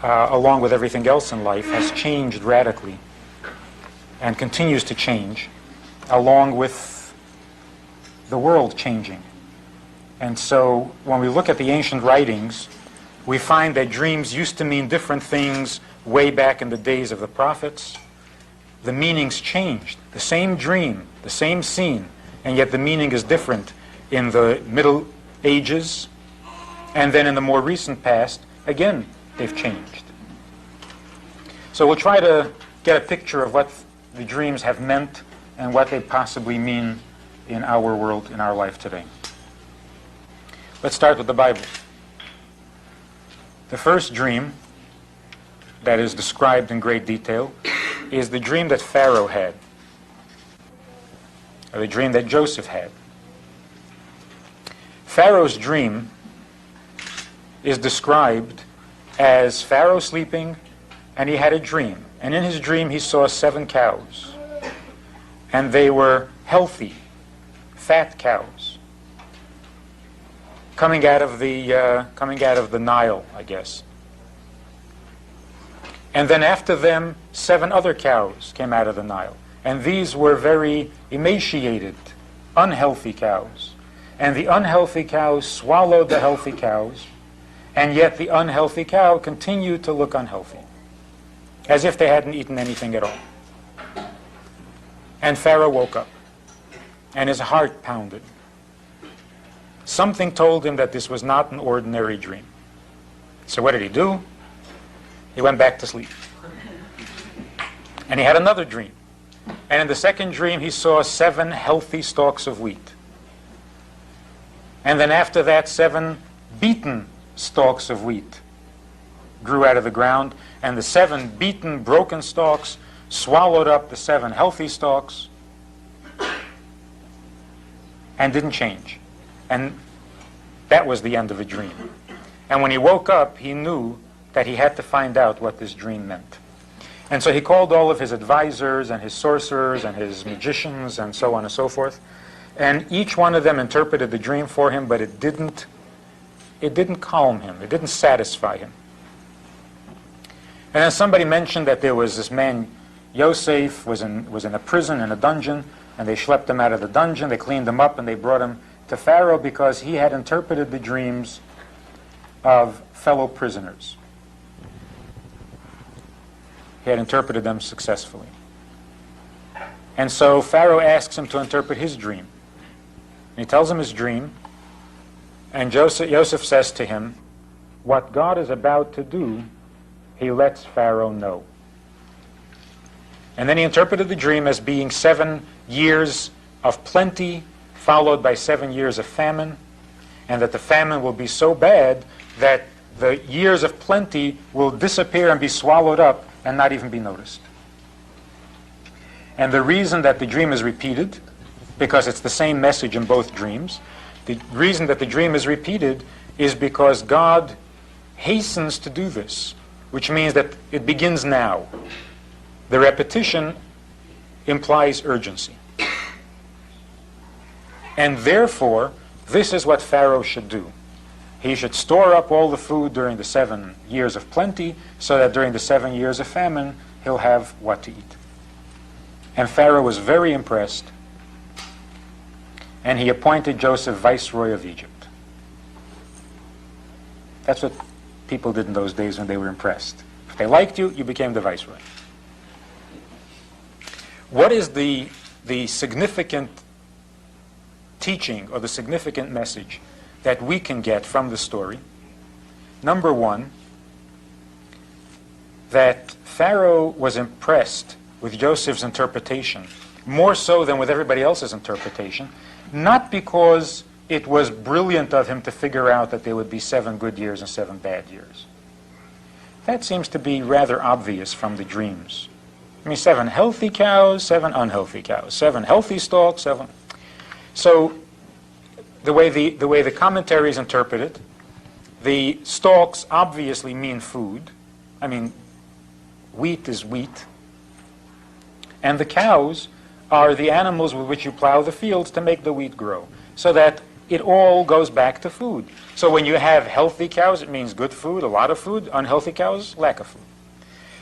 along with everything else in life, has changed radically and continues to change, along with the world changing. And so when we look at the ancient writings, we find that dreams used to mean different things way back in the days of the prophets. The meanings changed. The same dream, the same scene, and yet the meaning is different in the Middle Ages, and then in the more recent past, again, they've changed. So we'll try to get a picture of what the dreams have meant and what they possibly mean in our world, in our life today. Let's start with the Bible. The first dream that is described in great detail is the dream that Pharaoh had, or the dream that Joseph had. Pharaoh's dream is described as Pharaoh sleeping, and he had a dream. And in his dream he saw 7 cows. And they were healthy, fat cows, coming out of the Nile, I guess. And then after them, 7 other cows came out of the Nile. And these were very emaciated, unhealthy cows. And the unhealthy cows swallowed the healthy cows, and yet the unhealthy cow continued to look unhealthy, as if they hadn't eaten anything at all. And Pharaoh woke up, and his heart pounded. Something told him that this was not an ordinary dream. So what did he do? He went back to sleep. And he had another dream. And in the second dream, he saw 7 healthy stalks of wheat. And then after that, 7 beaten stalks of wheat grew out of the ground. And the 7 beaten, broken stalks swallowed up the 7 healthy stalks and didn't change. And that was the end of a dream. And when he woke up, he knew that he had to find out what this dream meant. And so he called all of his advisors and his sorcerers and his magicians and so on and so forth. And each one of them interpreted the dream for him, but it didn't calm him. It didn't satisfy him. And then somebody mentioned that there was this man, Yosef, was in a prison, in a dungeon, and they schlepped him out of the dungeon, they cleaned him up, and they brought him to Pharaoh because he had interpreted the dreams of fellow prisoners. He had interpreted them successfully. And so Pharaoh asks him to interpret his dream. And he tells him his dream, and Joseph says to him, what God is about to do, he lets Pharaoh know. And then he interpreted the dream as being 7 years of plenty, followed by 7 years of famine, and that the famine will be so bad that the years of plenty will disappear and be swallowed up and not even be noticed. And the reason that the dream is repeated, because it's the same message in both dreams, the reason that the dream is repeated is because God hastens to do this, which means that it begins now. The repetition implies urgency. And therefore, this is what Pharaoh should do. He should store up all the food during the 7 years of plenty, so that during the 7 years of famine, he'll have what to eat. And Pharaoh was very impressed, and he appointed Joseph viceroy of Egypt. That's what people did in those days when they were impressed. If they liked you, you became the viceroy. What is the significant teaching or the significant message that we can get from the story? Number one, that Pharaoh was impressed with Joseph's interpretation, more so than with everybody else's interpretation, not because it was brilliant of him to figure out that there would be 7 good years and 7 bad years. That seems to be rather obvious from the dreams. I mean, 7 healthy cows, 7 unhealthy cows, 7 healthy stalks, 7. So the way the commentaries interpret it, the stalks obviously mean food. I mean, wheat is wheat. And the cows are the animals with which you plow the fields to make the wheat grow. So that it all goes back to food. So when you have healthy cows, it means good food, a lot of food. Unhealthy cows, lack of food.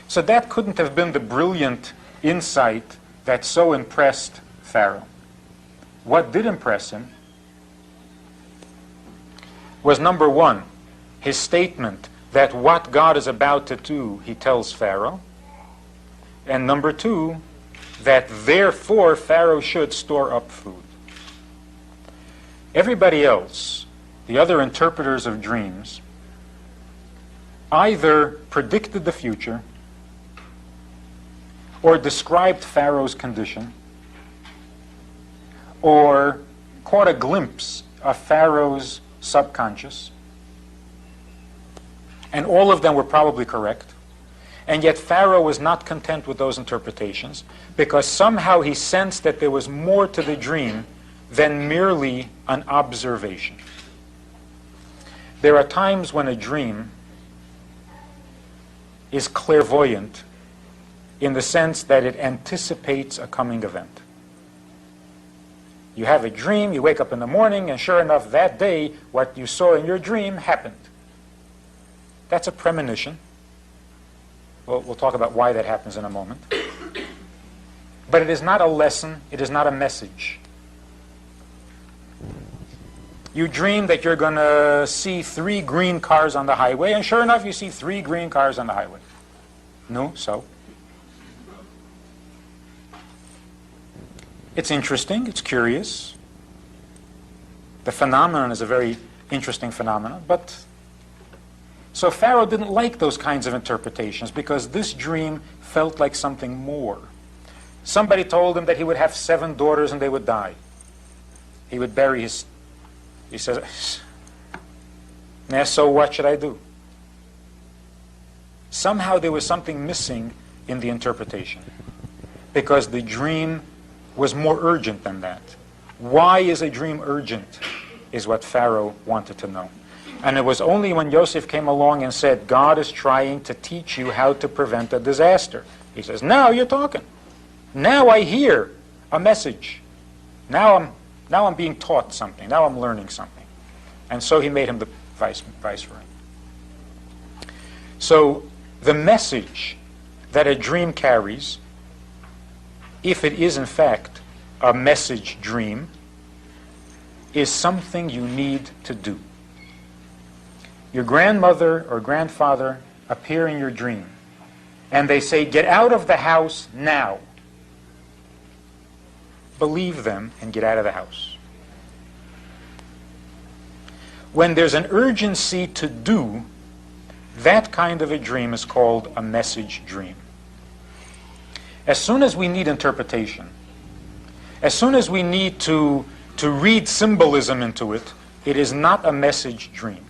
So that couldn't have been the brilliant insight that so impressed Pharaoh. What did impress him was, number one, his statement that what God is about to do, he tells Pharaoh. And number two, that therefore Pharaoh should store up food. Everybody else, the other interpreters of dreams, either predicted the future or described Pharaoh's condition or caught a glimpse of Pharaoh's subconscious, and all of them were probably correct. And yet Pharaoh was not content with those interpretations, because somehow he sensed that there was more to the dream than merely an observation. There are times when a dream is clairvoyant in the sense that it anticipates a coming event. You have a dream, you wake up in the morning, and sure enough, that day, what you saw in your dream happened. That's a premonition. We'll talk about why that happens in a moment. But it is not a lesson, it is not a message. You dream that you're going to see 3 green cars on the highway, and sure enough, you see 3 green cars on the highway. No, so? It's interesting, it's curious. The phenomenon is a very interesting phenomenon, but so Pharaoh didn't like those kinds of interpretations because this dream felt like something more. Somebody told him that he would have 7 daughters and they would die. He would bury his... He says, now, so what should I do? Somehow there was something missing in the interpretation because the dream was more urgent than that. Why is a dream urgent is what Pharaoh wanted to know. And it was only when Yosef came along and said, God is trying to teach you how to prevent a disaster. He says, now you're talking. Now I hear a message. Now I'm being taught something. Now I'm learning something. And so he made him the viceroy. So the message that a dream carries, if it is in fact a message dream, is something you need to do. Your grandmother or grandfather appear in your dream, and they say, get out of the house now. Believe them and get out of the house. When there's an urgency to do, that kind of a dream is called a message dream. As soon as we need interpretation, as soon as we need to read symbolism into it, it is not a message dream.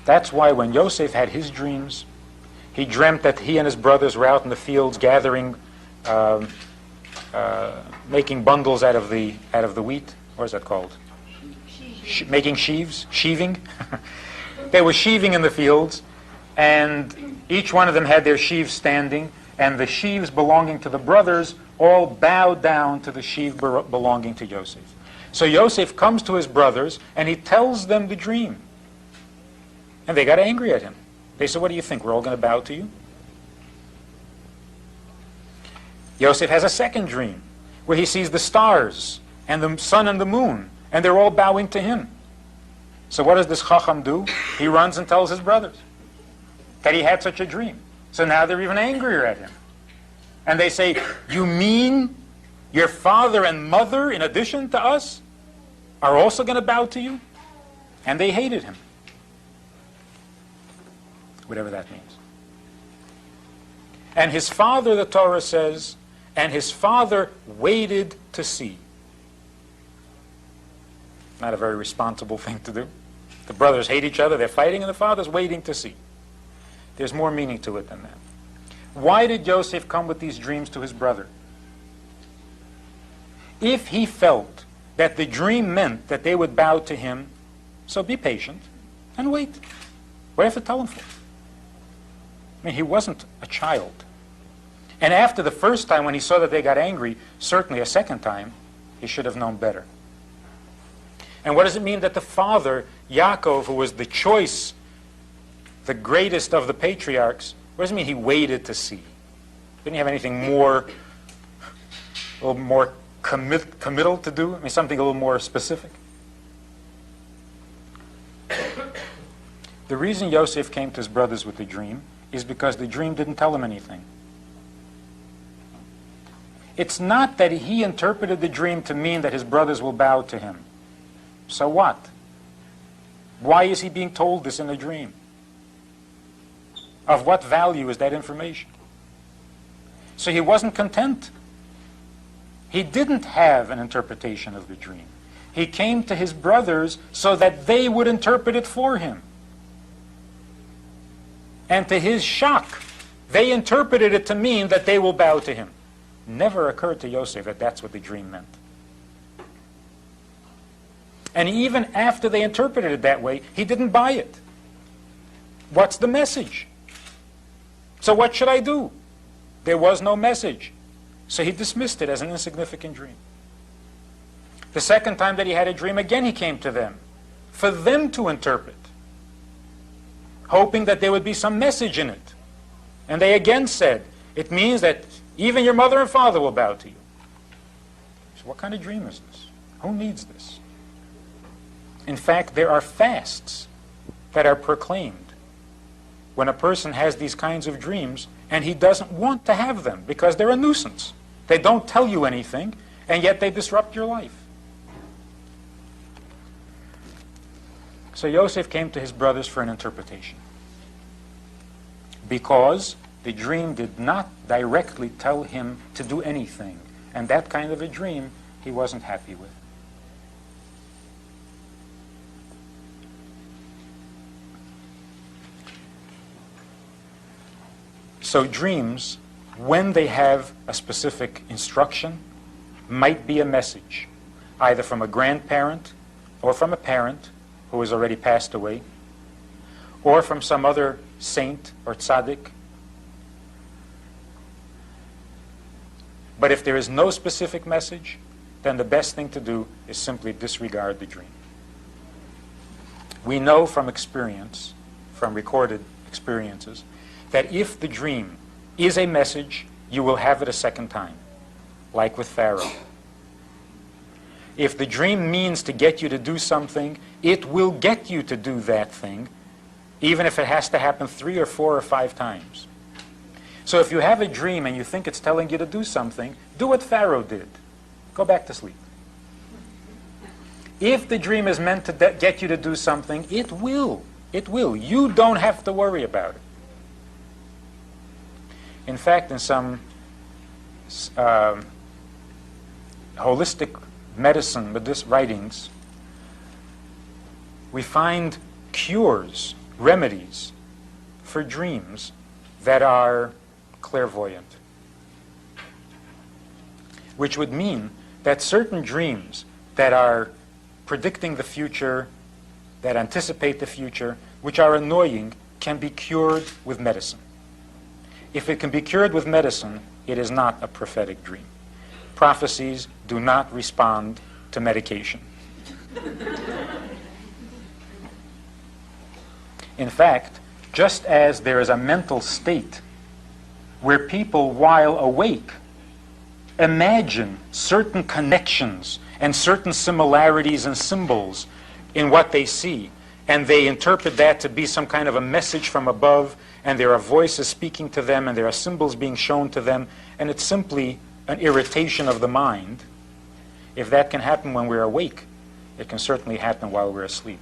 That's why when Yosef had his dreams, he dreamt that he and his brothers were out in the fields gathering, making bundles out of the wheat. What is that called? Making sheaves? Sheaving? They were sheaving in the fields, and each one of them had their sheaves standing, and the sheaves belonging to the brothers all bowed down to the sheaf belonging to Yosef. So Yosef comes to his brothers, and he tells them the dream. And they got angry at him. They said, what do you think? We're all going to bow to you? Yosef has a second dream where he sees the stars and the sun and the moon, and they're all bowing to him. So what does this Chacham do? He runs and tells his brothers that he had such a dream. So now they're even angrier at him. And they say, you mean your father and mother, in addition to us, are also going to bow to you? And they hated him. Whatever that means. And his father, the Torah says, and his father waited to see. Not a very responsible thing to do. The brothers hate each other, they're fighting, and the father's waiting to see. There's more meaning to it than that. Why did Yosef come with these dreams to his brother? If he felt that the dream meant that they would bow to him, so be patient and wait. What do you have to tell him for? I mean, he wasn't a child. And after the first time, when he saw that they got angry, certainly a second time, he should have known better. And what does it mean that the father, Yaakov, who was the choice, the greatest of the patriarchs, what does it mean he waited to see? Didn't he have anything more, a little more committal to do? I mean, something a little more specific? The reason Yosef came to his brothers with the dream is because the dream didn't tell him anything. It's not that he interpreted the dream to mean that his brothers will bow to him. So what? Why is he being told this in a dream? Of what value is that information? So he wasn't content. He didn't have an interpretation of the dream. He came to his brothers so that they would interpret it for him. And to his shock, they interpreted it to mean that they will bow to him. Never occurred to Yosef that that's what the dream meant. And even after they interpreted it that way, he didn't buy it. What's the message? So what should I do? There was no message. So he dismissed it as an insignificant dream. The second time that he had a dream, again he came to them for them to interpret, hoping that there would be some message in it. And they again said, it means that even your mother and father will bow to you. So what kind of dream is this? Who needs this? In fact, there are fasts that are proclaimed when a person has these kinds of dreams and he doesn't want to have them because they're a nuisance. They don't tell you anything, and yet they disrupt your life. So Yosef came to his brothers for an interpretation because the dream did not directly tell him to do anything, and that kind of a dream he wasn't happy with. So dreams, when they have a specific instruction, might be a message, either from a grandparent or from a parent who has already passed away, or from some other saint or tzaddik. But if there is no specific message, then the best thing to do is simply disregard the dream. We know from experience, from recorded experiences, that if the dream is a message, you will have it a second time, like with Pharaoh. If the dream means to get you to do something, it will get you to do that thing, even if it has to happen 3 or 4 or 5 times. So if you have a dream and you think it's telling you to do something, do what Pharaoh did. Go back to sleep. If the dream is meant to get you to do something, it will. It will. You don't have to worry about it. In fact, in some holistic medicine writings, we find cures, remedies for dreams that are clairvoyant, which would mean that certain dreams that are predicting the future, that anticipate the future, which are annoying, can be cured with medicine. If it can be cured with medicine, it is not a prophetic dream. Prophecies do not respond to medication. In fact, just as there is a mental state where people, while awake, imagine certain connections and certain similarities and symbols in what they see, and they interpret that to be some kind of a message from above, and there are voices speaking to them, and there are symbols being shown to them, and it's simply an irritation of the mind. If that can happen when we're awake, it can certainly happen while we're asleep.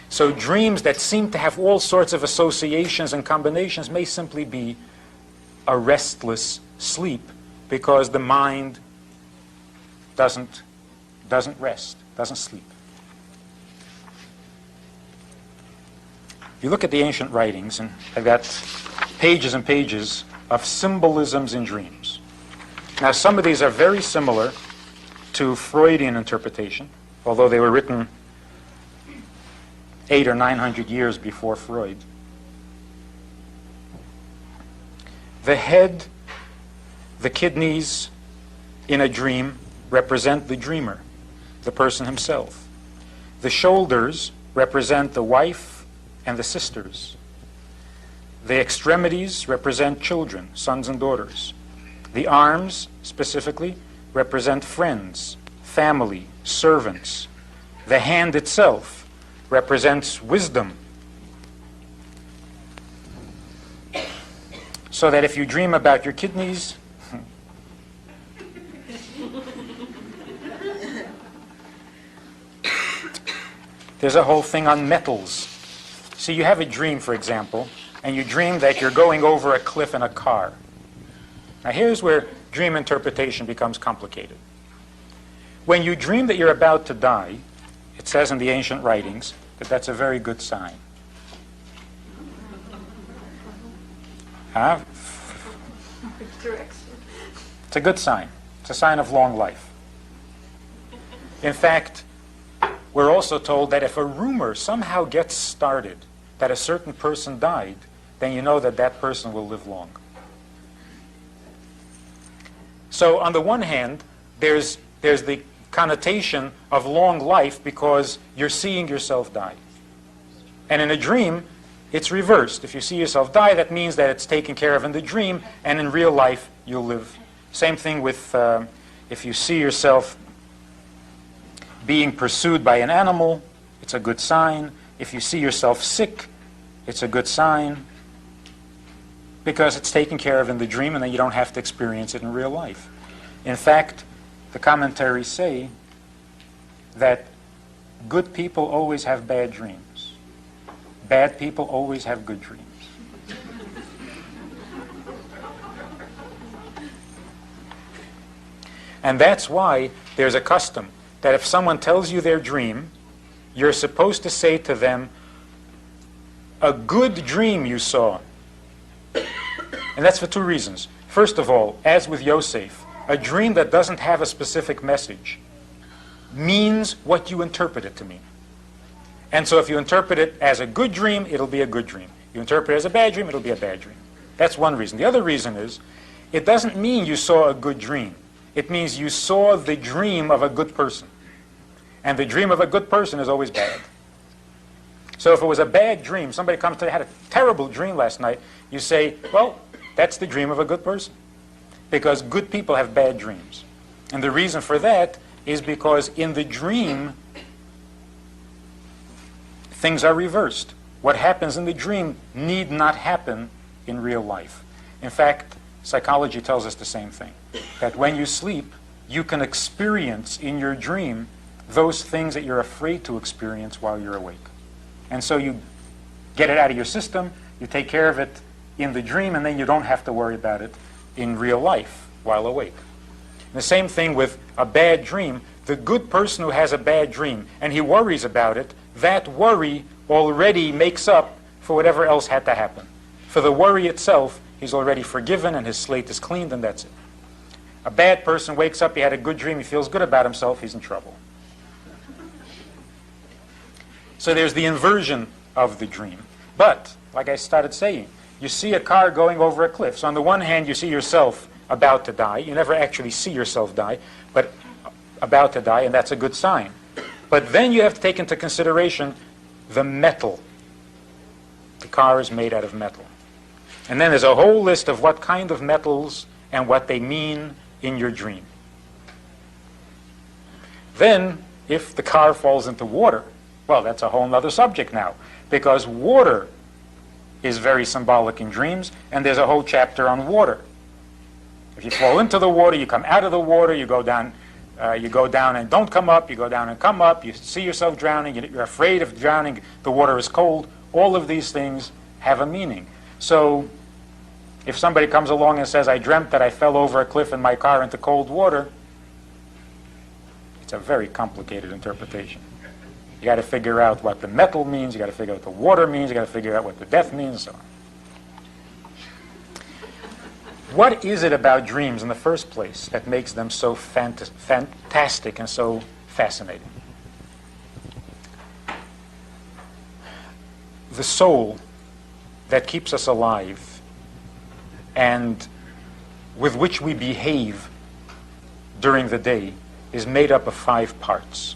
So dreams that seem to have all sorts of associations and combinations may simply be a restless sleep because the mind doesn't rest, doesn't sleep. If you look at the ancient writings, and I've got pages and pages of symbolisms in dreams. Now, some of these are very similar to Freudian interpretation, although they were written 800 or 900 years before Freud. The head, the kidneys in a dream represent the dreamer, the person himself. The shoulders represent the wife and the sisters. The extremities represent children, sons and daughters. The arms, specifically, represent friends, family, servants. The hand itself represents wisdom. So that if you dream about your kidneys, there's a whole thing on metals. So you have a dream, for example, and you dream that you're going over a cliff in a car. Now here's where dream interpretation becomes complicated. When you dream that you're about to die, it says in the ancient writings that that's a very good sign. Huh? It's a good sign. It's a sign of long life. In fact, we're also told that if a rumor somehow gets started that a certain person died, then you know that that person will live long. So on the one hand, there's the connotation of long life because you're seeing yourself die. And in a dream, it's reversed. If you see yourself die, that means that it's taken care of in the dream, and in real life, you'll live. Same thing with if you see yourself being pursued by an animal, it's a good sign. If you see yourself sick, it's a good sign because it's taken care of in the dream and then you don't have to experience it in real life. In fact, the commentaries say that good people always have bad dreams. Bad people always have good dreams. And that's why there's a custom that if someone tells you their dream, you're supposed to say to them, a good dream you saw. And that's for two reasons. First of all, as with Yosef, a dream that doesn't have a specific message means what you interpret it to mean. And so if you interpret it as a good dream, it'll be a good dream. You interpret it as a bad dream, it'll be a bad dream. That's one reason. The other reason is, it doesn't mean you saw a good dream. It means you saw the dream of a good person. And the dream of a good person is always bad. So if it was a bad dream, somebody comes to you, had a terrible dream last night, you say, well, that's the dream of a good person. Because good people have bad dreams. And the reason for that is because in the dream, things are reversed. What happens in the dream need not happen in real life. In fact, psychology tells us the same thing. That when you sleep, you can experience in your dream those things that you're afraid to experience while you're awake. And so you get it out of your system, you take care of it in the dream, and then you don't have to worry about it in real life while awake. And the same thing with a bad dream. The good person who has a bad dream and he worries about it, that worry already makes up for whatever else had to happen. For the worry itself, he's already forgiven and his slate is cleaned, and that's it. A bad person wakes up, he had a good dream, he feels good about himself, he's in trouble. So there's the inversion of the dream. But, like I started saying, you see a car going over a cliff. So on the one hand, you see yourself about to die. You never actually see yourself die, but about to die, and that's a good sign. But then you have to take into consideration the metal. The car is made out of metal. And then there's a whole list of what kind of metals and what they mean in your dream. Then, if the car falls into water, well, that's a whole other subject now, because water is very symbolic in dreams, and there's a whole chapter on water. If you fall into the water, you come out of the water, you go down and don't come up, you go down and come up, you see yourself drowning, you're afraid of drowning, the water is cold. All of these things have a meaning. So if somebody comes along and says, I dreamt that I fell over a cliff in my car into cold water, it's a very complicated interpretation. You got to figure out what the metal means, you got to figure out what the water means, you got to figure out what the death means, and so on. What is it about dreams in the first place that makes them so fantastic and so fascinating? The soul that keeps us alive and with which we behave during the day is made up of 5 parts.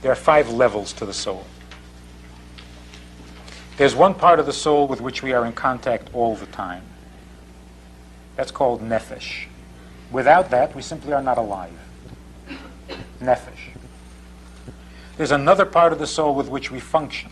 There are 5 levels to the soul. There's one part of the soul with which we are in contact all the time. That's called nefesh. Without that, we simply are not alive. Nefesh. There's another part of the soul with which we function.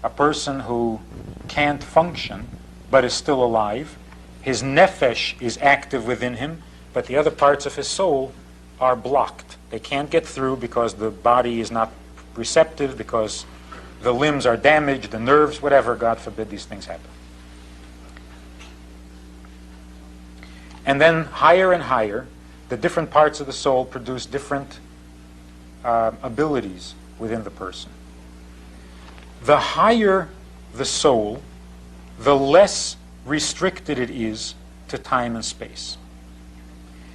A person who can't function but is still alive, his nefesh is active within him, but the other parts of his soul are blocked. They can't get through because the body is not receptive, because the limbs are damaged, the nerves, whatever, God forbid these things happen. And then higher and higher, the different parts of the soul produce different abilities within the person. The higher the soul, the less restricted it is to time and space.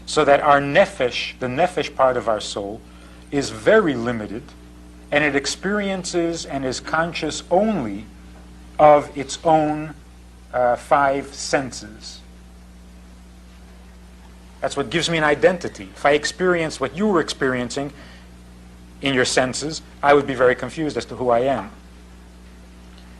So that our nefesh, the nefesh part of our soul, is very limited, and it experiences and is conscious only of its own 5 senses. That's what gives me an identity. If I experience what you were experiencing in your senses, I would be very confused as to who I am.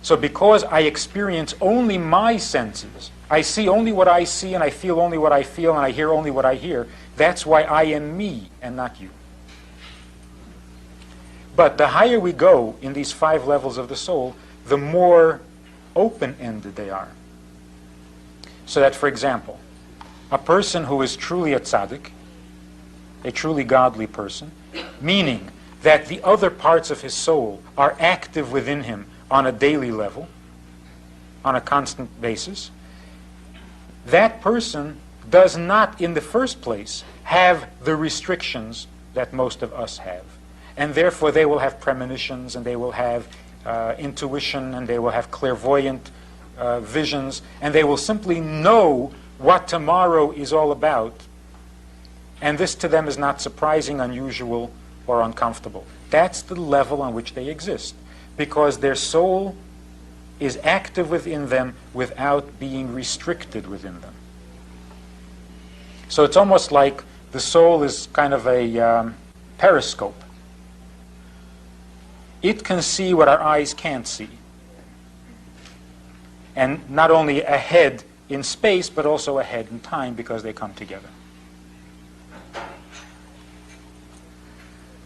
So because I experience only my senses, I see only what I see, and I feel only what I feel, and I hear only what I hear, that's why I am me and not you. But the higher we go in these 5 levels of the soul, the more open-ended they are. So that, for example, a person who is truly a tzaddik, a truly godly person, meaning that the other parts of his soul are active within him on a daily level, on a constant basis, that person does not, in the first place, have the restrictions that most of us have. And therefore they will have premonitions, and they will have intuition, and they will have clairvoyant visions, and they will simply know what tomorrow is all about. And this to them is not surprising, unusual, or uncomfortable. That's the level on which they exist, because their soul is active within them without being restricted within them. So it's almost like the soul is kind of a periscope. It can see what our eyes can't see. And not only ahead in space, but also ahead in time, because they come together.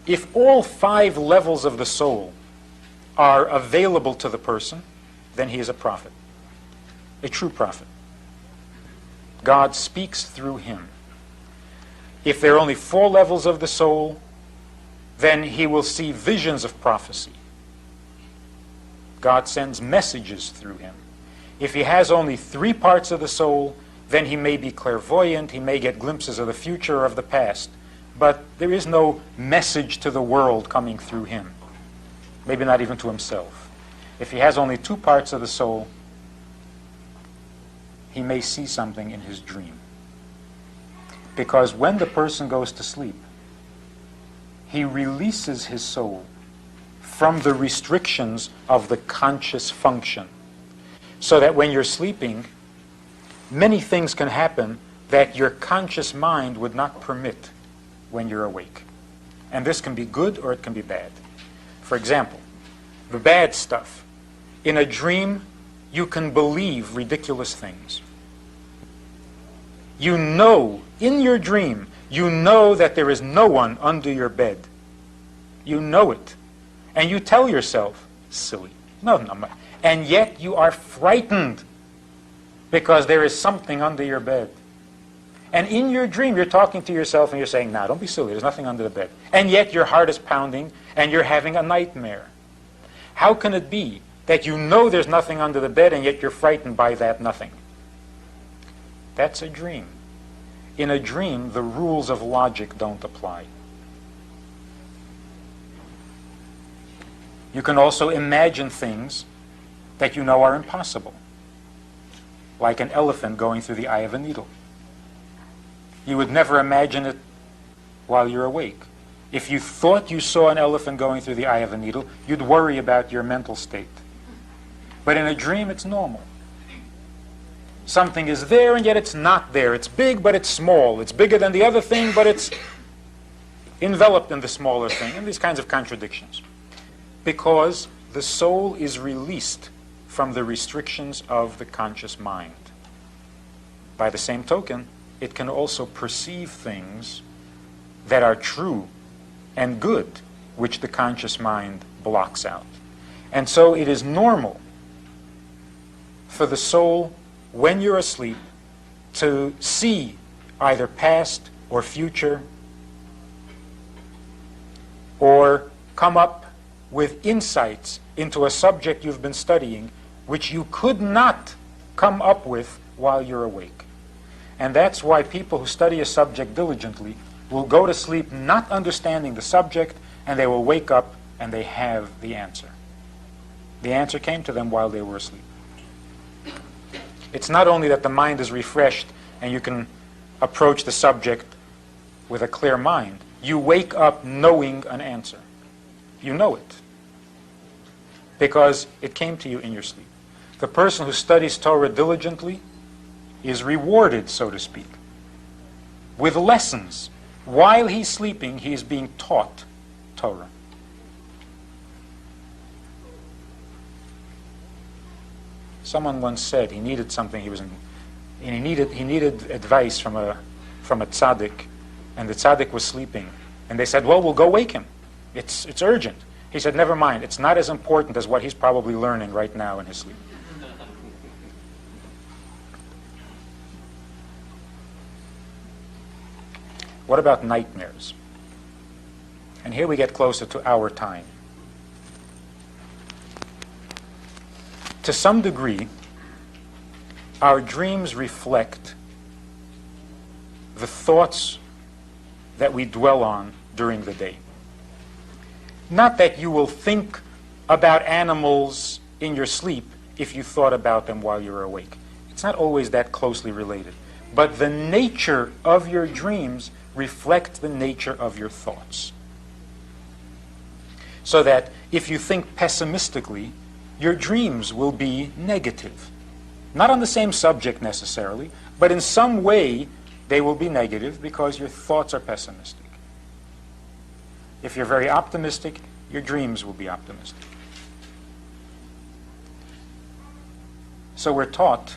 If all 5 levels of the soul are available to the person, then he is a prophet, a true prophet. God speaks through him. If there are only 4 levels of the soul, then he will see visions of prophecy. God sends messages through him. If he has only 3 parts of the soul, then he may be clairvoyant, he may get glimpses of the future or of the past, but there is no message to the world coming through him, maybe not even to himself. If he has only 2 parts of the soul, he may see something in his dream. Because when the person goes to sleep, he releases his soul from the restrictions of the conscious function. So that when you're sleeping, many things can happen that your conscious mind would not permit when you're awake. And this can be good or it can be bad. For example, the bad stuff. In a dream, you can believe ridiculous things. You know, in your dream, you know that there is no one under your bed. You know it. And you tell yourself, silly. No. And yet you are frightened because there is something under your bed. And in your dream, you're talking to yourself and you're saying, "Nah, don't be silly, there's nothing under the bed." And yet your heart is pounding and you're having a nightmare. How can it be that you know there's nothing under the bed and yet you're frightened by that nothing? That's a dream. In a dream, the rules of logic don't apply. You can also imagine things that you know are impossible, like an elephant going through the eye of a needle. You would never imagine it while you're awake. If you thought you saw an elephant going through the eye of a needle, you'd worry about your mental state. But in a dream, it's normal. Something is there and yet it's not there. It's big but it's small. It's bigger than the other thing but it's enveloped in the smaller thing, and these kinds of contradictions. Because the soul is released from the restrictions of the conscious mind. By the same token, it can also perceive things that are true and good, which the conscious mind blocks out. And so it is normal for the soul, when you're asleep, to see either past or future, or come up with insights into a subject you've been studying which you could not come up with while you're awake. And that's why people who study a subject diligently will go to sleep not understanding the subject, and they will wake up and they have the answer. The answer came to them while they were asleep. It's not only that the mind is refreshed and you can approach the subject with a clear mind. You wake up knowing an answer. You know it because it came to you in your sleep. The person who studies Torah diligently is rewarded, so to speak, with lessons. While he's sleeping, he is being taught Torah. Someone once said he needed something. He needed advice from a tzaddik, and the tzaddik was sleeping. And they said, "Well, we'll go wake him. It's urgent." He said, "Never mind. It's not as important as what he's probably learning right now in his sleep." What about nightmares? And here we get closer to our time. To some degree, our dreams reflect the thoughts that we dwell on during the day. Not that you will think about animals in your sleep if you thought about them while you were awake. It's not always that closely related. But the nature of your dreams reflect the nature of your thoughts. So that if you think pessimistically, your dreams will be negative. Not on the same subject necessarily, but in some way they will be negative because your thoughts are pessimistic. If you're very optimistic, your dreams will be optimistic. So we're taught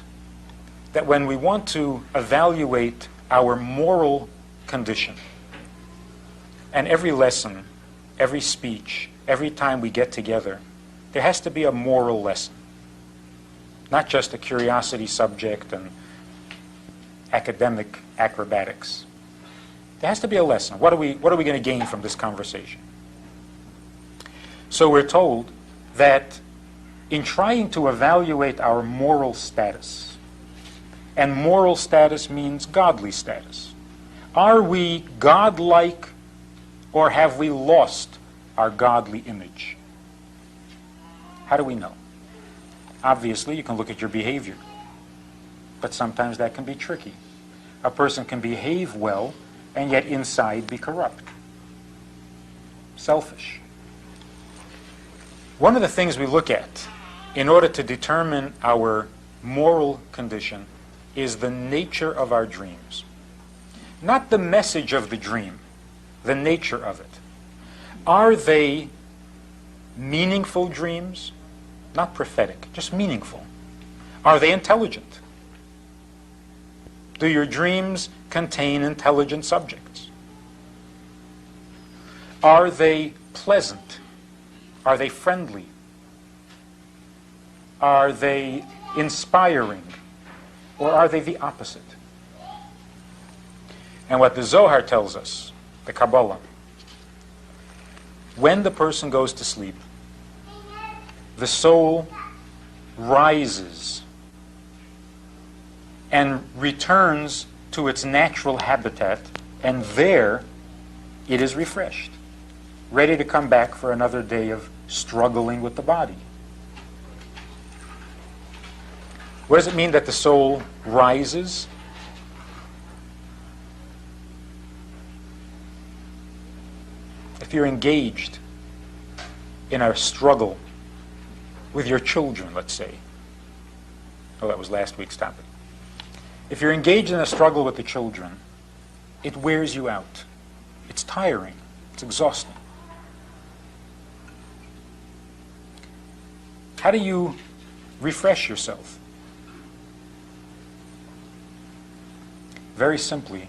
that when we want to evaluate our moral condition, and every lesson, every speech, every time we get together, there has to be a moral lesson. Not just a curiosity subject and academic acrobatics. There has to be a lesson. What are we going to gain from this conversation? So we're told that in trying to evaluate our moral status, and moral status means godly status, are we godlike or have we lost our godly image? How do we know? Obviously, you can look at your behavior, but sometimes that can be tricky. A person can behave well and yet inside be corrupt, selfish. One of the things we look at in order to determine our moral condition is the nature of our dreams. Not the message of the dream, the nature of it. Are they meaningful dreams? Not prophetic, just meaningful. Are they intelligent? Do your dreams contain intelligent subjects? Are they pleasant? Are they friendly? Are they inspiring? Or are they the opposite? And what the Zohar tells us, the Kabbalah, when the person goes to sleep, the soul rises and returns to its natural habitat, and there it is refreshed, ready to come back for another day of struggling with the body. What does it mean that the soul rises? If you're engaged in a struggle with your children, let's say. Oh, that was last week's topic. If you're engaged in a struggle with the children, it wears you out. It's tiring. It's exhausting. How do you refresh yourself? Very simply,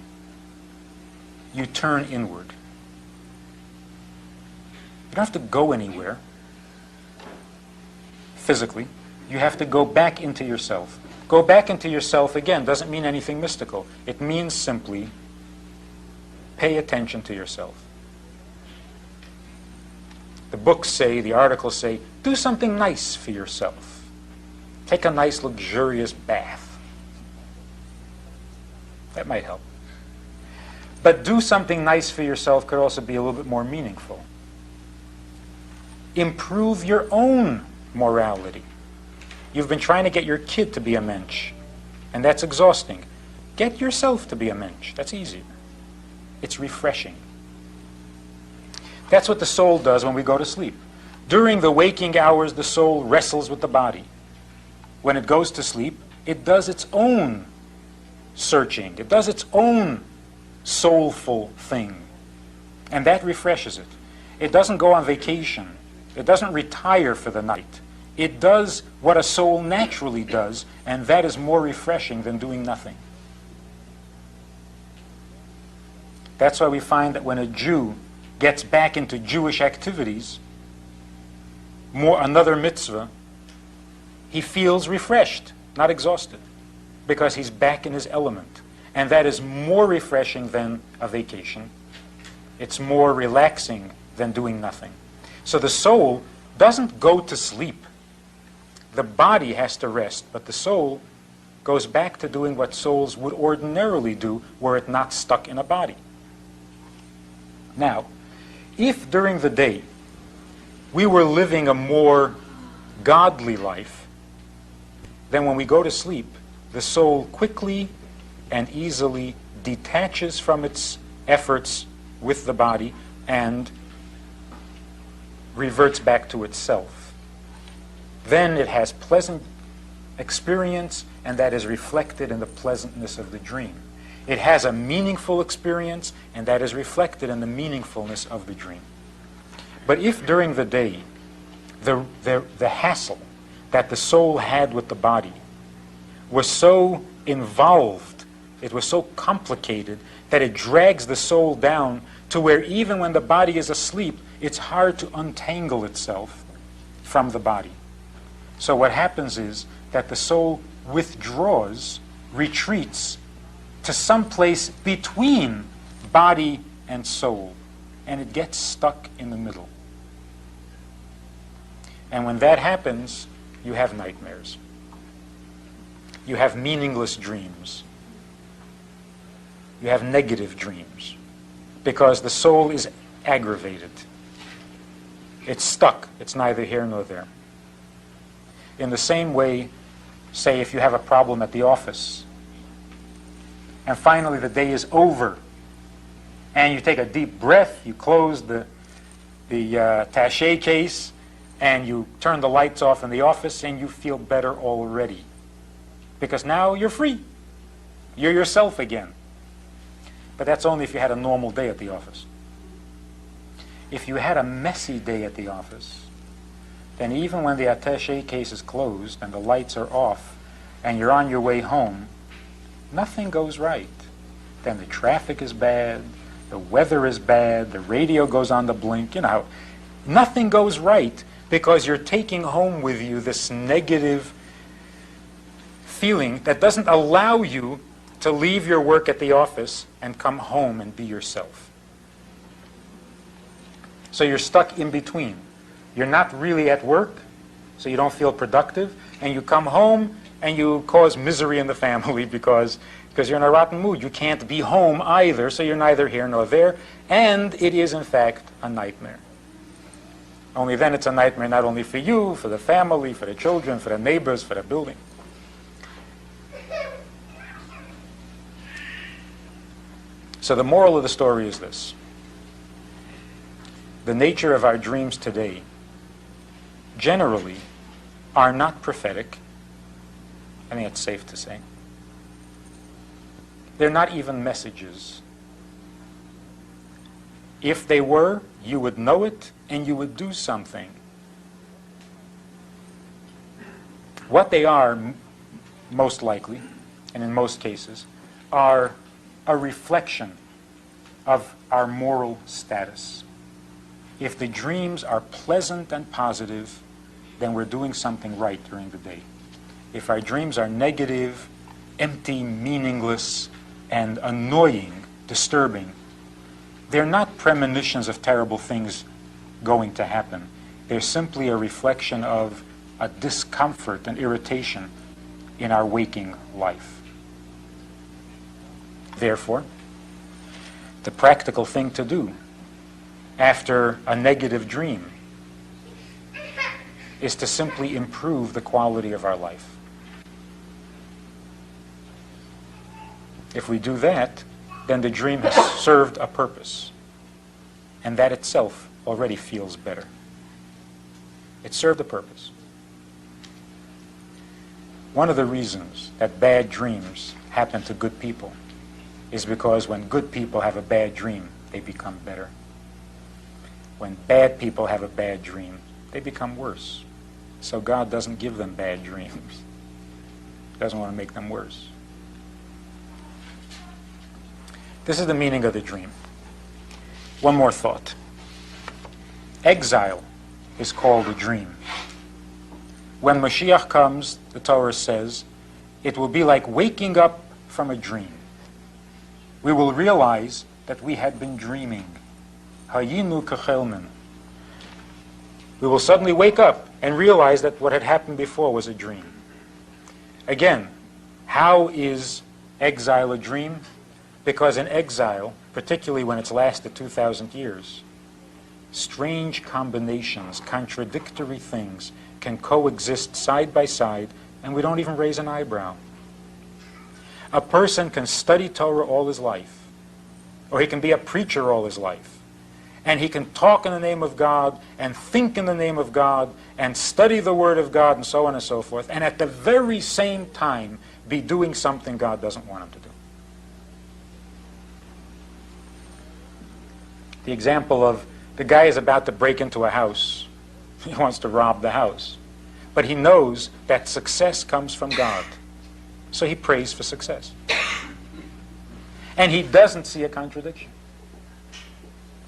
you turn inward. You don't have to go anywhere physically. You have to go back into yourself. Go back into yourself, again, doesn't mean anything mystical. It means simply pay attention to yourself. The books say, the articles say, do something nice for yourself. Take a nice, luxurious bath. That might help. But do something nice for yourself could also be a little bit more meaningful. Improve your own morality. You've been trying to get your kid to be a mensch, and that's exhausting. Get yourself to be a mensch. That's easier. It's refreshing. That's what the soul does when we go to sleep. During the waking hours, the soul wrestles with the body. When it goes to sleep, it does its own searching. It does its own soulful thing. And that refreshes it. It doesn't go on vacation. It doesn't retire for the night. It does what a soul naturally does, and that is more refreshing than doing nothing. That's why we find that when a Jew gets back into Jewish activities, another mitzvah, he feels refreshed, not exhausted, because he's back in his element. And that is more refreshing than a vacation. It's more relaxing than doing nothing. So the soul doesn't go to sleep. The body has to rest, but the soul goes back to doing what souls would ordinarily do were it not stuck in a body. Now, if during the day we were living a more godly life, then when we go to sleep, the soul quickly and easily detaches from its efforts with the body and reverts back to itself. Then it has pleasant experience, and that is reflected in the pleasantness of the dream. It has a meaningful experience, and that is reflected in the meaningfulness of the dream. But if during the day the hassle that the soul had with the body was so involved, it was so complicated, that it drags the soul down to where even when the body is asleep, it's hard to untangle itself from the body. So what happens is that the soul withdraws, retreats to some place between body and soul, and it gets stuck in the middle. And when that happens, you have nightmares. You have meaningless dreams. You have negative dreams, because the soul is aggravated. It's stuck. It's neither here nor there. In the same way, say if you have a problem at the office, and finally the day is over, and you take a deep breath, you close the attaché case, and you turn the lights off in the office, and you feel better already. Because now you're free. You're yourself again. But that's only if you had a normal day at the office. If you had a messy day at the office, then even when the attaché case is closed and the lights are off and you're on your way home, nothing goes right. Then the traffic is bad, the weather is bad, the radio goes on the blink, nothing goes right because you're taking home with you this negative feeling that doesn't allow you to leave your work at the office and come home and be yourself. So you're stuck in between. You're not really at work, so you don't feel productive, and you come home and you cause misery in the family because you're in a rotten mood. You can't be home either, so you're neither here nor there, and it is in fact a nightmare. Only then it's a nightmare not only for you, for the family, for the children, for the neighbors, for the building. So the moral of the story is this. The nature of our dreams today generally are not prophetic. I think it's safe to say. They're not even messages. If they were, you would know it and you would do something. What they are, most likely, and in most cases, are a reflection of our moral status. If the dreams are pleasant and positive, then we're doing something right during the day. If our dreams are negative, empty, meaningless, and annoying, disturbing, they're not premonitions of terrible things going to happen. They're simply a reflection of a discomfort and irritation in our waking life. Therefore, the practical thing to do after a negative dream is to simply improve the quality of our life. If we do that, then the dream has served a purpose, and that itself already feels better. It served a purpose. One of the reasons that bad dreams happen to good people is because when good people have a bad dream, they become better. When bad people have a bad dream, they become worse. So God doesn't give them bad dreams. He doesn't want to make them worse. This is the meaning of the dream. One more thought. Exile is called a dream. When Mashiach comes, the Torah says, it will be like waking up from a dream. We will realize that we had been dreaming. Hayinu kachelmen. We will suddenly wake up and realize that what had happened before was a dream. Again, how is exile a dream? Because in exile, particularly when it's lasted 2,000 years, strange combinations, contradictory things can coexist side by side, and we don't even raise an eyebrow. A person can study Torah all his life, or he can be a preacher all his life, and he can talk in the name of God, and think in the name of God, and study the Word of God, and so on and so forth, and at the very same time be doing something God doesn't want him to do. The example of the guy is about to break into a house. He wants to rob the house. But he knows that success comes from God. So he prays for success. And he doesn't see a contradiction.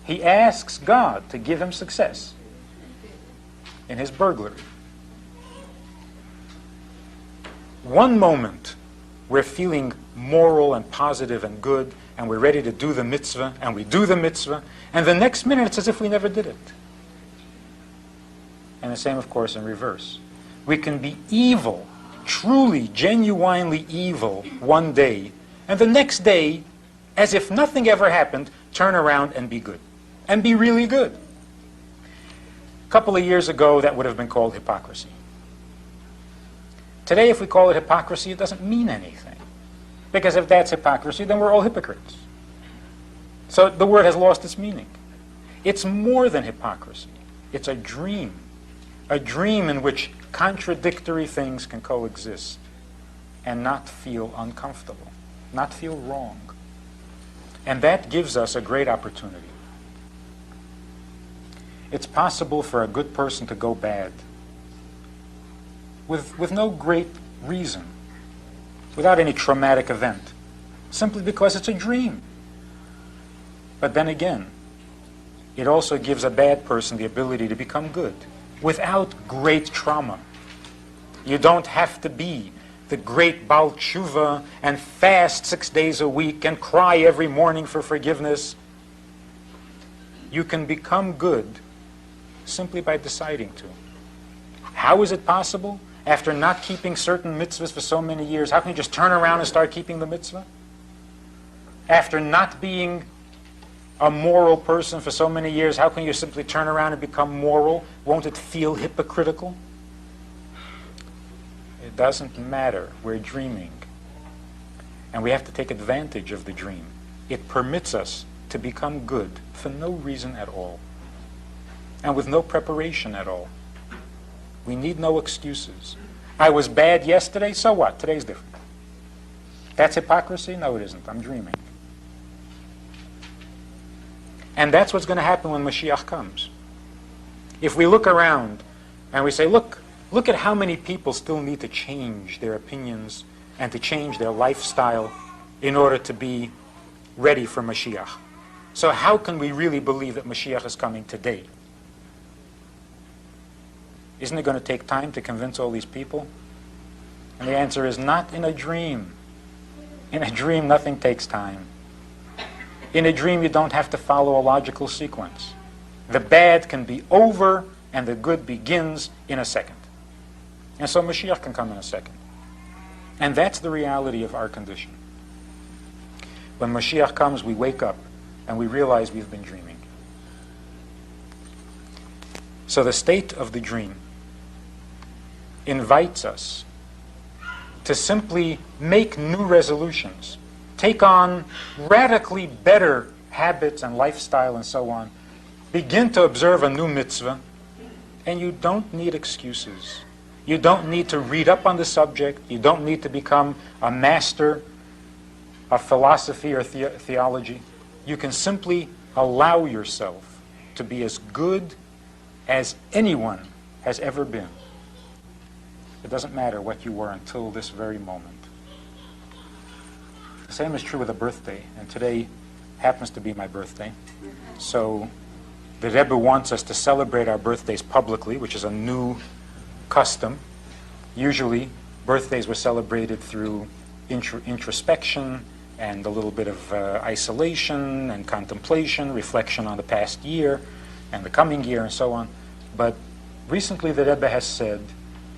He asks God to give him success in his burglary. One moment we're feeling moral and positive and good, and we're ready to do the mitzvah, and we do the mitzvah, and the next minute it's as if we never did it. And the same, of course, in reverse. We can be evil, truly, genuinely evil one day, and the next day, as if nothing ever happened, turn around and be good. And be really good. A couple of years ago, that would have been called hypocrisy. Today, if we call it hypocrisy, it doesn't mean anything. Because if that's hypocrisy, then we're all hypocrites. So the word has lost its meaning. It's more than hypocrisy. It's a dream. A dream in which contradictory things can coexist and not feel uncomfortable, not feel wrong. And that gives us a great opportunity. It's possible for a good person to go bad with no great reason, without any traumatic event, simply because it's a dream. But then again, it also gives a bad person the ability to become good without great trauma. You don't have to be the great Baal Tshuva and fast 6 days a week and cry every morning for forgiveness. You can become good simply by deciding to. How is it possible? After not keeping certain mitzvahs for so many years, how can you just turn around and start keeping the mitzvah? After not being a moral person for so many years, how can you simply turn around and become moral? Won't it feel hypocritical? It doesn't matter. We're dreaming. And we have to take advantage of the dream. It permits us to become good for no reason at all, and with no preparation at all. We need no excuses. I was bad yesterday, so what? Today's different. That's hypocrisy? No, it isn't. I'm dreaming. And that's what's going to happen when Mashiach comes. If we look around and we say, look at how many people still need to change their opinions and to change their lifestyle in order to be ready for Mashiach. So how can we really believe that Mashiach is coming today? Isn't it going to take time to convince all these people? And the answer is not in a dream. In a dream, nothing takes time. In a dream, you don't have to follow a logical sequence. The bad can be over and the good begins in a second. And so Mashiach can come in a second. And that's the reality of our condition. When Mashiach comes, we wake up and we realize we've been dreaming. So the state of the dream invites us to simply make new resolutions, take on radically better habits and lifestyle and so on, begin to observe a new mitzvah, and you don't need excuses. You don't need to read up on the subject. You don't need to become a master of philosophy or theology. You can simply allow yourself to be as good as anyone has ever been. It doesn't matter what you were until this very moment. The same is true with a birthday, and today happens to be my birthday. So the Rebbe wants us to celebrate our birthdays publicly, which is a new custom. Usually, birthdays were celebrated through introspection and a little bit of isolation and contemplation, reflection on the past year and the coming year and so on. But recently the Rebbe has said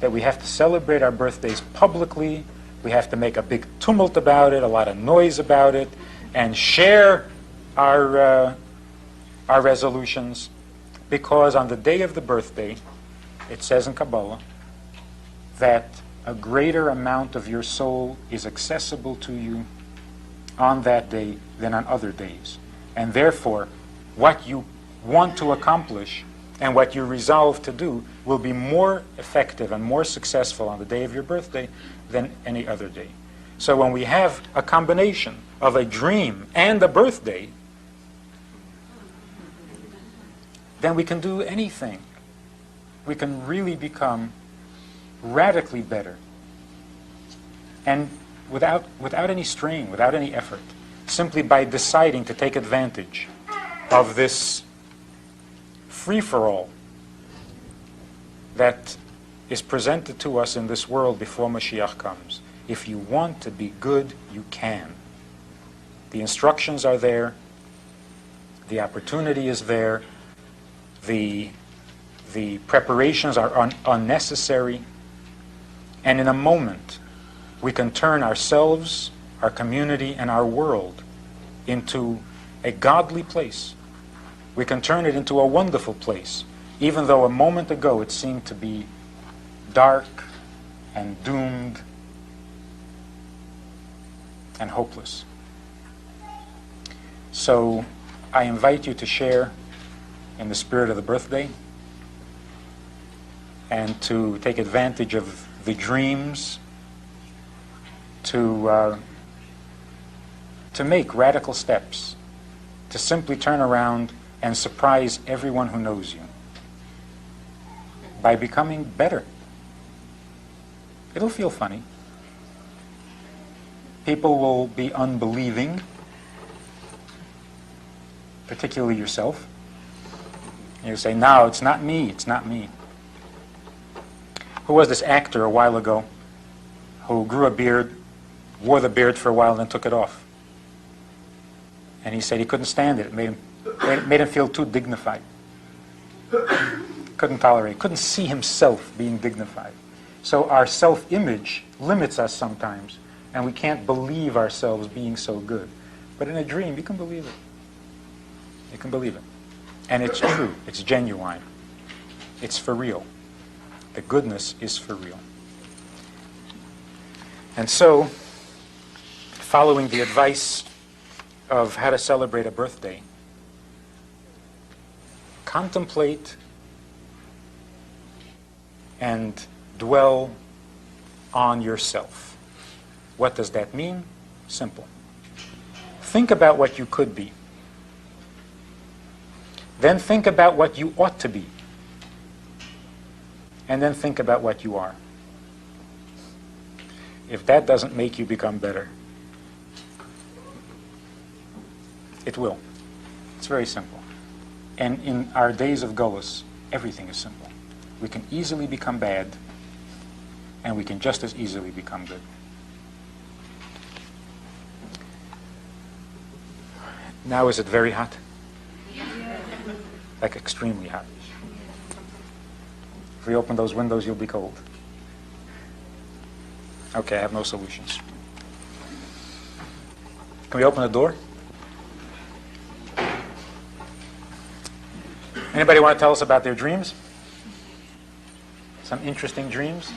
that we have to celebrate our birthdays publicly, we have to make a big tumult about it, a lot of noise about it, and share our resolutions, because on the day of the birthday, it says in Kabbalah that a greater amount of your soul is accessible to you on that day than on other days. And therefore, what you want to accomplish and what you resolve to do will be more effective and more successful on the day of your birthday than any other day. So when we have a combination of a dream and a birthday, then we can do anything. We can really become radically better. And without any strain, without any effort, simply by deciding to take advantage of this free-for-all that is presented to us in this world before Mashiach comes. If you want to be good, you can. The instructions are there. The opportunity is there. The preparations are unnecessary. And in a moment, we can turn ourselves, our community, and our world into a godly place. We can turn it into a wonderful place, even though a moment ago it seemed to be dark and doomed and hopeless. So I invite you to share in the spirit of the birthday and to take advantage of the dreams to make radical steps, to simply turn around and surprise everyone who knows you by becoming better. It'll feel funny. People will be unbelieving, particularly yourself. You say, no, it's not me, it's not me. Who was this actor a while ago who grew a beard, wore the beard for a while, and then took it off? And he said he couldn't stand it. It made him feel too dignified. Couldn't tolerate, couldn't see himself being dignified. So our self-image limits us sometimes, and we can't believe ourselves being so good. But in a dream, you can believe it. You can believe it. And it's true. It's genuine. It's for real. The goodness is for real. And so, following the advice of how to celebrate a birthday, contemplate and dwell on yourself. What does that mean? Simple. Think about what you could be. Then think about what you ought to be. And then think about what you are. If that doesn't make you become better, it will. It's very simple. And in our days of Golus, everything is simple. We can easily become bad, and we can just as easily become good. Now is it very hot? Like extremely hot. If we open those windows, you'll be cold. Okay, I have no solutions. Can we open the door? Anybody want to tell us about their dreams? Some interesting dreams?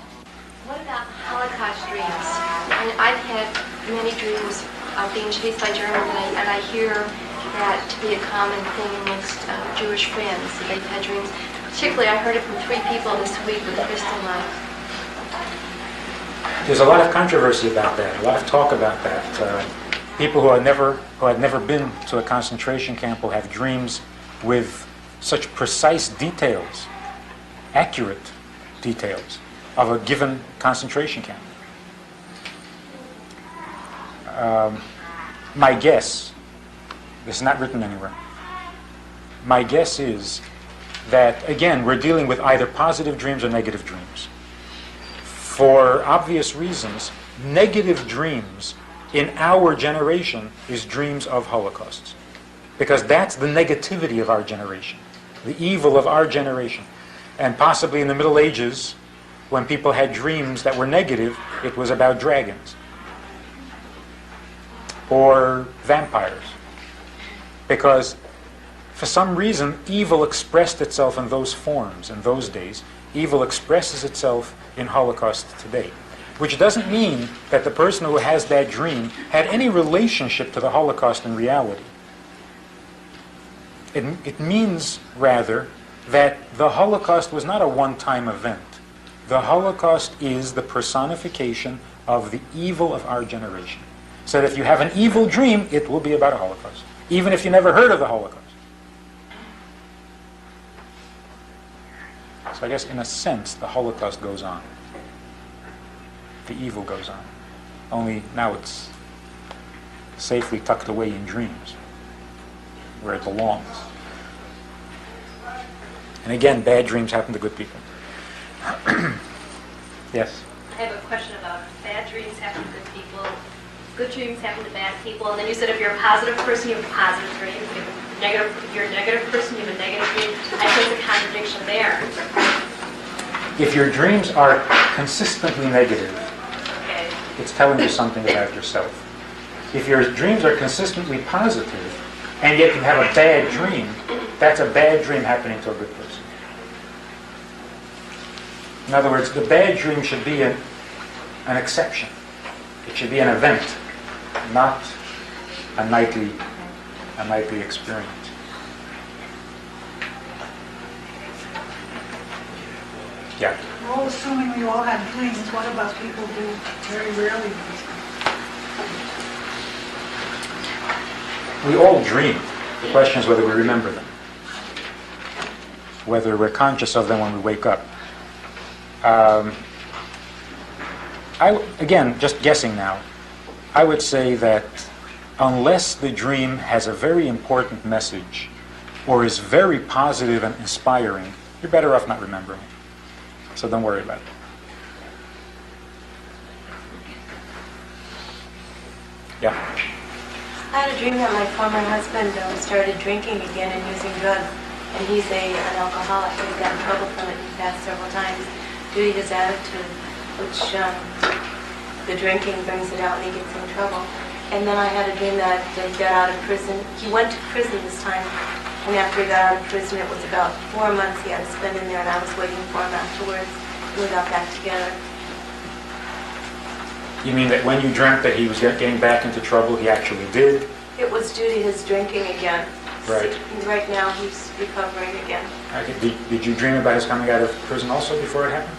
What about Holocaust dreams? And I've had many dreams of being chased by Germans, and I hear that to be a common thing amongst Jewish friends. They've had dreams. Particularly, I heard it from 3 people this week with crystal light. There's a lot of controversy about that, a lot of talk about that. People who had never been to a concentration camp will have dreams with such precise details, accurate details of a given concentration camp. My guess, this is not written anywhere, my guess is that, again, we're dealing with either positive dreams or negative dreams. For obvious reasons, negative dreams in our generation is dreams of holocausts. Because that's the negativity of our generation, the evil of our generation. And possibly in the Middle Ages, when people had dreams that were negative, it was about dragons or vampires. Because for some reason, evil expressed itself in those forms in those days. Evil expresses itself in Holocaust today. Which doesn't mean that the person who has that dream had any relationship to the Holocaust in reality. It means, rather, that the Holocaust was not a one-time event. The Holocaust is the personification of the evil of our generation. So that if you have an evil dream, it will be about a Holocaust, even if you never heard of the Holocaust. So I guess, in a sense, the Holocaust goes on. The evil goes on. Only now it's safely tucked away in dreams, where it belongs. And again, bad dreams happen to good people. Yes? I have a question about bad dreams happen to good people, good dreams happen to bad people, and then you said if you're a positive person, you have a positive dream. If you're a negative person, you have a negative dream. I think there's a contradiction there. If your dreams are consistently negative, Okay. it's telling you something about yourself. If your dreams are consistently positive, and yet you have a bad dream, that's a bad dream happening to a good person. In other words, the bad dream should be an exception. It should be an event, not a nightly experience. Yeah. Well, assuming we all have dreams, what about people who very rarely do? We all dream. The question is whether we remember them, whether we're conscious of them when we wake up. Again, just guessing now, I would say that unless the dream has a very important message or is very positive and inspiring, you're better off not remembering it. So don't worry about it. Yeah? I had a dream that my former husband started drinking again and using drugs, and he's an alcoholic. He's got in trouble from it in the past several times due to his attitude, which the drinking brings it out and he gets in trouble. And then I had a dream that he got out of prison. He went to prison this time, and after he got out of prison, it was about 4 months he had to spend in there, and I was waiting for him afterwards, and we got back together. You mean that when you dreamt that he was getting back into trouble, he actually did? It was due to his drinking again. Right. Right now he's recovering again. Okay. Did you dream about his coming out of prison also before it happened?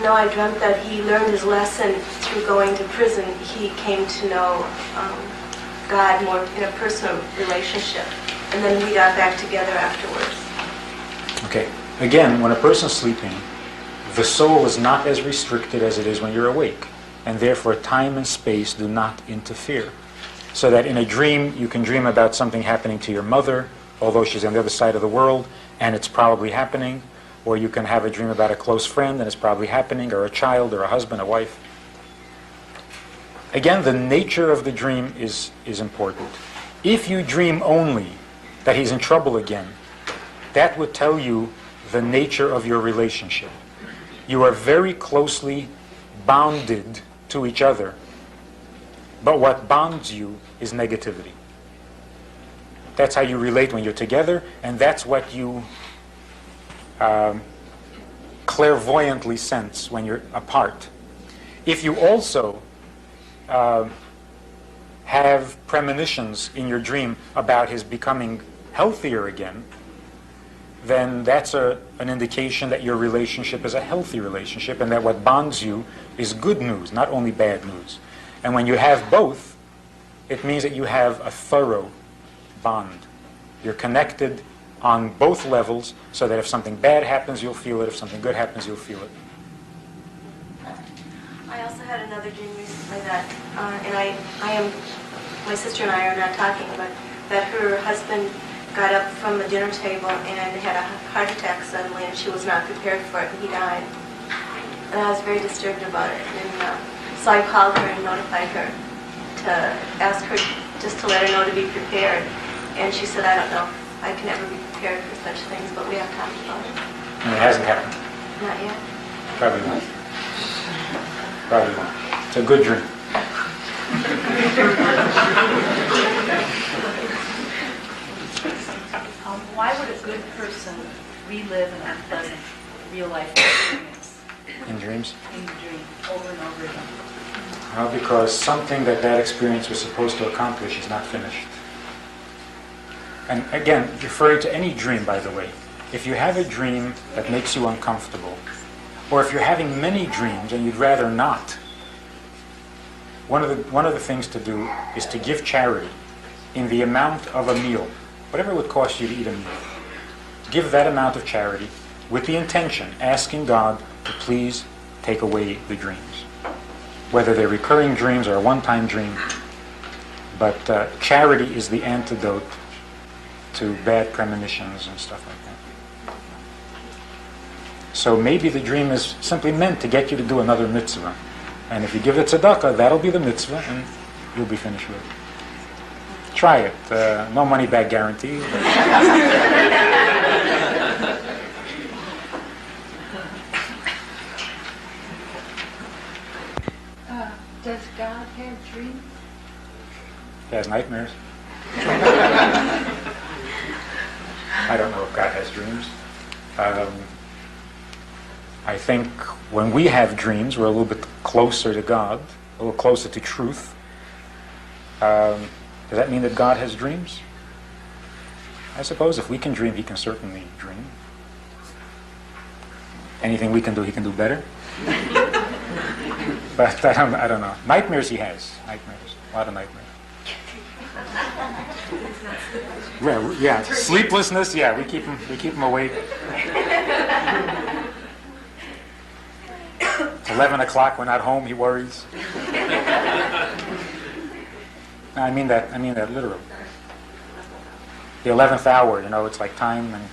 No, I dreamt that he learned his lesson through going to prison. He came to know God more in a personal relationship, and then we got back together afterwards. Okay. Again, when a person's sleeping, the soul is not as restricted as it is when you're awake, and therefore time and space do not interfere. So that in a dream, you can dream about something happening to your mother, although she's on the other side of the world, and it's probably happening. Or you can have a dream about a close friend, and it's probably happening, or a child, or a husband, a wife. Again, the nature of the dream is important. If you dream only that he's in trouble again, that would tell you the nature of your relationship. You are very closely bounded to each other, but what bonds you is negativity. That's how you relate when you're together, and that's what you clairvoyantly sense when you're apart. If you also have premonitions in your dream about his becoming healthier again, then that's an indication that your relationship is a healthy relationship, and that what bonds you is good news, not only bad news. And when you have both, it means that you have a thorough bond. You're connected on both levels, so that if something bad happens, you'll feel it. If something good happens, you'll feel it. I also had another dream recently that, my sister and I are not talking, but that her husband got up from the dinner table and had a heart attack suddenly, and she was not prepared for it, and he died. And I was very disturbed about it. And so I called her and notified her to ask her, just to let her know to be prepared. And she said, I don't know. I can never be prepared for such things, but we have talked about it. And it hasn't happened. Not yet. Probably not. Probably not. It's a good dream. Why would a good person relive an unpleasant real-life experience In dreams? in the dream over and over again? Well, because something that experience was supposed to accomplish is not finished. And again, referring to any dream, by the way, if you have a dream that makes you uncomfortable, or if you're having many dreams and you'd rather not, one of the things to do is to give charity in the amount of a meal, whatever it would cost you to eat a meal. Give that amount of charity with the intention, asking God to please take away the dreams. Whether they're recurring dreams or a one-time dream, but charity is the antidote to bad premonitions and stuff like that. So maybe the dream is simply meant to get you to do another mitzvah. And if you give it tzedakah, that'll be the mitzvah, and you'll be finished with it. Try it. No money back guarantee. Does God have dreams? He has nightmares. I don't know if God has dreams. I think when we have dreams, we're a little bit closer to God, a little closer to truth. Does that mean that God has dreams? I suppose if we can dream, he can certainly dream. Anything we can do, he can do better. But I don't know. Nightmares he has. Nightmares. A lot of nightmares. Yeah, sleeplessness. Yeah, we keep him awake. 11 o'clock, we're not home. He worries. No, I mean that literally. The 11th hour, it's like time, and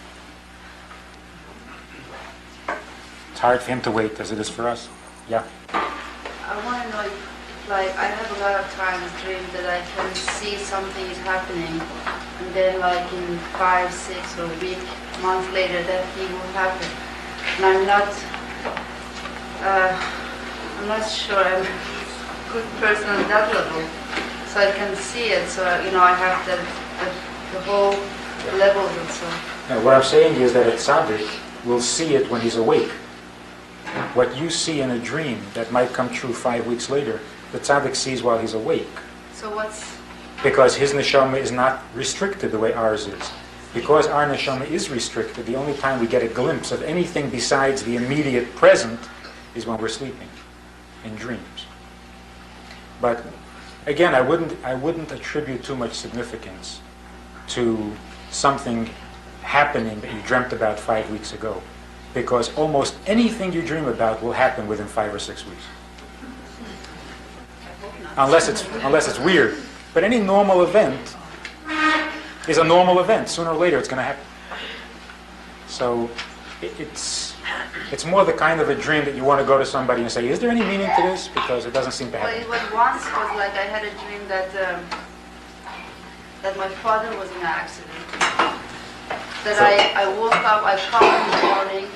it's hard for him to wait as it is for us. Yeah. I want to know if, I have a lot of times dreamed that I can see something is happening, and then in 5, 6 or a week, months later, that thing will happen. And I'm not sure I'm a good person on that level, so I can see it. So I have the whole levels and so. Now, what I'm saying is that a tzaddik will see it when he's awake. What you see in a dream that might come true 5 weeks later, the tzaddik sees while he's awake. So what's... Because his neshama is not restricted the way ours is. Because our neshama is restricted, the only time we get a glimpse of anything besides the immediate present is when we're sleeping, in dreams. But again, I wouldn't attribute too much significance to something happening that you dreamt about 5 weeks ago, because almost anything you dream about will happen within 5 or 6 weeks, unless it's weird. But any normal event is a normal event. Sooner or later, it's going to happen. So it's more the kind of a dream that you want to go to somebody and say, "Is there any meaning to this?" Because it doesn't seem to have. Well, it was once was like I had a dream that my father was in an accident. That I woke up, I called in the morning.